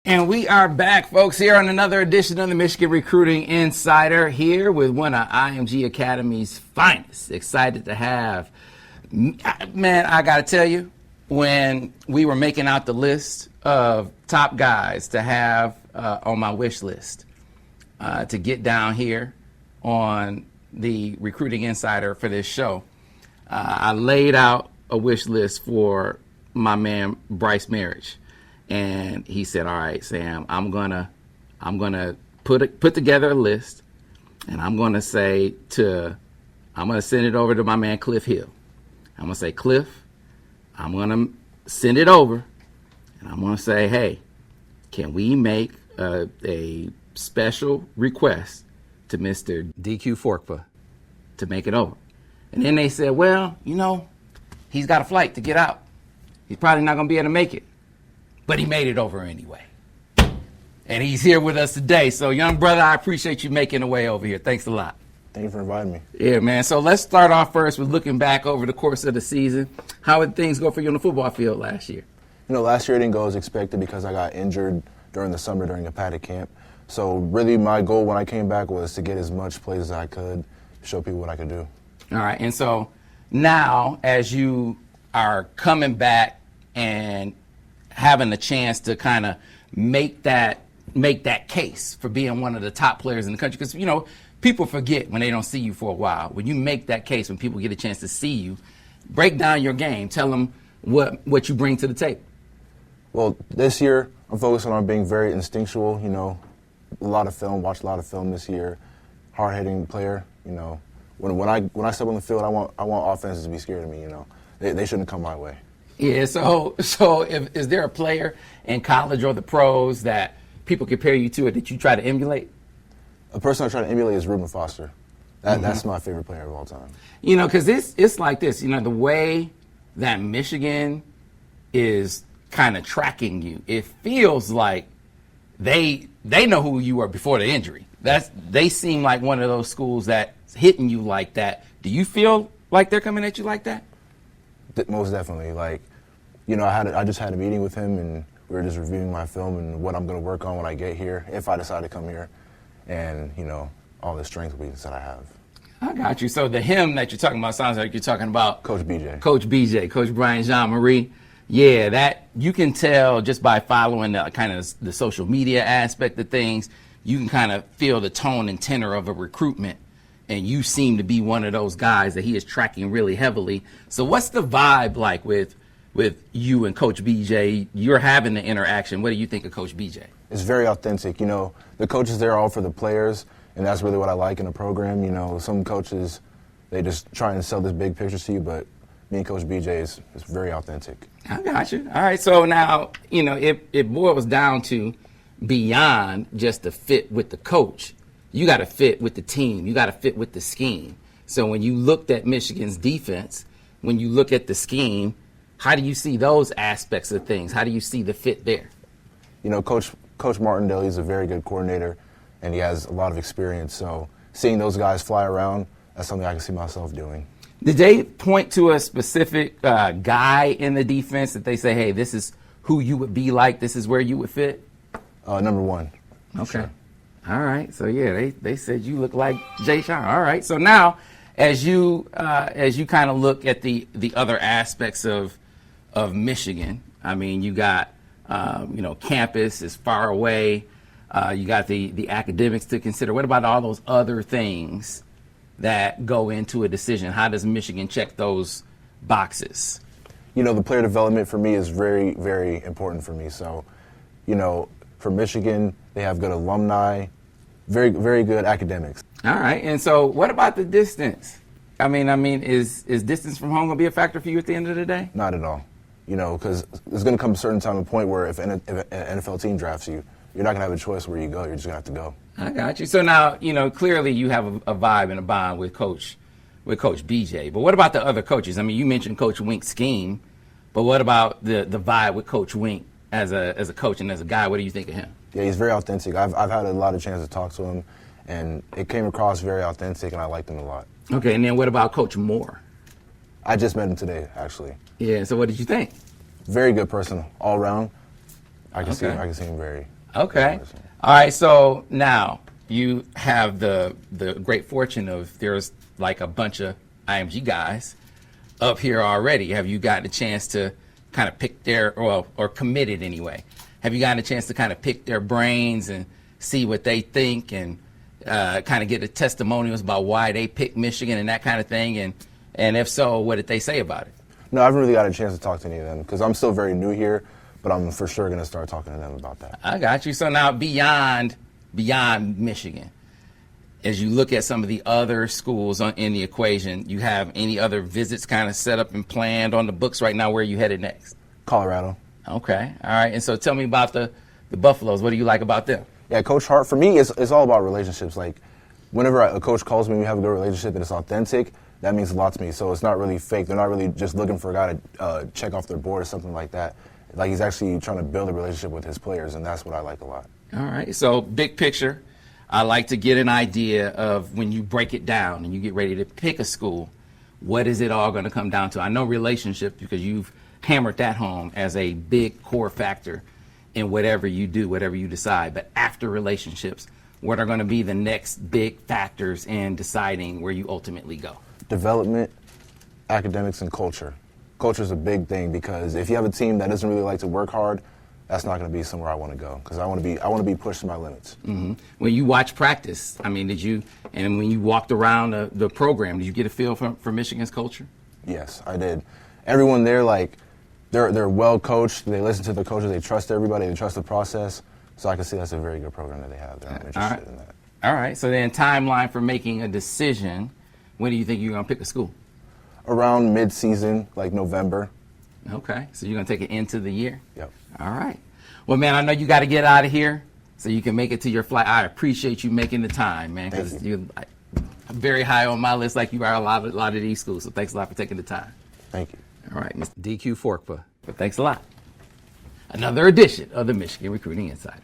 And we are back, folks, here on another edition of the Michigan Recruiting Insider, here with one of IMG Academy's finest. Excited to have, man, I got to tell you, when we were making out the list of top guys to have on my wish list to get down here on the Recruiting Insider for this show, I laid out a wish list for my man Bryce Marriage. And he said, all right, Sam, I'm gonna put together a list, and I'm gonna send it over to my man Cliff Hill. I'm gonna say, Cliff, I'm gonna send it over, and I'm gonna say, hey, can we make a special request to Mr. DQ Forkpa to make it over? And then they said, well, you know, he's got a flight to get out. He's probably not gonna be able to make it. But he made it over anyway. And he's here with us today. So, young brother, I appreciate you making the way over here. Thanks a lot. Thank you for inviting me. Yeah, man. So let's start off first with looking back over the course of the season. How did things go for you on the football field last year? You know, last year it didn't go as expected because I got injured during the summer during a paddock camp. So really my goal when I came back was to get as much plays as I could, show people what I could do. All right. And so now as you are coming back and having the chance to kind of make that case for being one of the top players in the country. Because, you know, people forget when they don't see you for a while. When you make that case, when people get a chance to see you, break down your game. Tell them what you bring to the table. Well, this year I'm focusing on being very instinctual, you know, a lot of film, watched a lot of film this year, hard-hitting player, you know. When I step on the field, I want offenses to be scared of me, you know. They shouldn't come my way. Yeah, so is there a player in college or the pros that people compare you to that you try to emulate? A person I try to emulate is Reuben Foster. That's my favorite player of all time. You know, because it's like this, you know, the way that Michigan is kind of tracking you, it feels like they know who you are before the injury. They seem like one of those schools that's hitting you like that. Do you feel like they're coming at you like that? Most definitely. Like, you know, I just had a meeting with him, and we were just reviewing my film and what I'm going to work on when I get here, if I decide to come here, and, you know, all the strengths and weaknesses that I have. I got you. So the him that you're talking about sounds like you're talking about Coach BJ. Coach Brian Jean-Marie. Yeah, that you can tell just by following the kind of the social media aspect of things. You can kind of feel the tone and tenor of a recruitment. And you seem to be one of those guys that he is tracking really heavily. So what's the vibe like with you and Coach BJ? You're having the interaction. What do you think of Coach BJ? It's very authentic. You know, the coaches there are all for the players, and that's really what I like in a program. You know, some coaches, they just try and sell this big picture to you, but me and Coach BJ is very authentic. I got you. All right, so now, you know, it boils down to beyond just the fit with the coach. You got to fit with the team. You got to fit with the scheme. So when you looked at Michigan's defense, when you look at the scheme, how do you see those aspects of things? How do you see the fit there? You know, Coach Martindale, he's a very good coordinator, and he has a lot of experience. So seeing those guys fly around, that's something I can see myself doing. Did they point to a specific guy in the defense that they say, hey, this is who you would be like, this is where you would fit? Number one. Okay. Sure. All right, so yeah, they said you look like Jay Sean. All right, so now as you kind of look at the other aspects of Michigan, I mean, you got you know, campus is far away. You got the academics to consider. What about all those other things that go into a decision? How does Michigan check those boxes? You know, the player development for me is very, very important for me. So, you know, for Michigan, they have good alumni, very, very good academics. All right, and so what about the distance? I mean, is distance from home going to be a factor for you at the end of the day? Not at all. You know, because there's going to come a certain time and point where if an NFL team drafts you, you're not going to have a choice where you go. You're just going to have to go. I got you. So now, you know, clearly you have a vibe and a bond with Coach BJ. But what about the other coaches? I mean, you mentioned Coach Wink's scheme, but what about the vibe with Coach Wink as a coach and as a guy? What do you think of him? Yeah, he's very authentic. I've had a lot of chance to talk to him, and it came across very authentic, and I liked him a lot. Okay, and then what about Coach Moore? I just met him today, actually. Yeah, so what did you think? Very good person all around. I can see him Okay. All right. So now you have the great fortune of there's like a bunch of IMG guys up here already. Have you gotten a chance to kind of pick their, or committed anyway? Have you gotten a chance to kind of pick their brains and see what they think and kind of get the testimonials about why they picked Michigan and that kind of thing? And if so, what did they say about it? No, I haven't really got a chance to talk to any of them because I'm still very new here, but I'm for sure going to start talking to them about that. I got you. So now beyond Michigan, as you look at some of the other schools in the equation, you have any other visits kind of set up and planned on the books right now? Where are you headed next? Colorado. Okay. All right. And so tell me about the Buffaloes. What do you like about them? Yeah, Coach Hart, for me, it's all about relationships. Like, whenever a coach calls me, we have a good relationship and it's authentic, that means a lot to me. So it's not really fake. They're not really just looking for a guy to check off their board or something like that. Like, he's actually trying to build a relationship with his players, and that's what I like a lot. All right. So big picture, I like to get an idea of when you break it down and you get ready to pick a school, what is it all going to come down to? I know relationships because you've hammered that home as a big core factor in whatever you do, whatever you decide. But after relationships, what are going to be the next big factors in deciding where you ultimately go? Development, Academics, and culture. Culture is a big thing because if you have a team that doesn't really like to work hard, that's not going to be somewhere I want to go because I want to be pushed to my limits. Mm-hmm. When you watch practice, I mean, and when you walked around the program, did you get a feel for Michigan's culture? Yes, I did. Everyone there, like, they're well coached. They listen to the coaches. They trust everybody. They trust the process. So I can see that's a very good program that they have. I'm interested in that. All right. So then, timeline for making a decision. When do you think you're going to pick a school? Around mid-season, like November. Okay. So you're going to take it into the year? Yep. All right. Well, man, I know you got to get out of here so you can make it to your flight. I appreciate you making the time, man, because you're very high on my list like you are a lot of these schools. So thanks a lot for taking the time. Thank you. All right, Mr. DQ Forkpa. But thanks a lot. Another edition of the Michigan Recruiting Insider.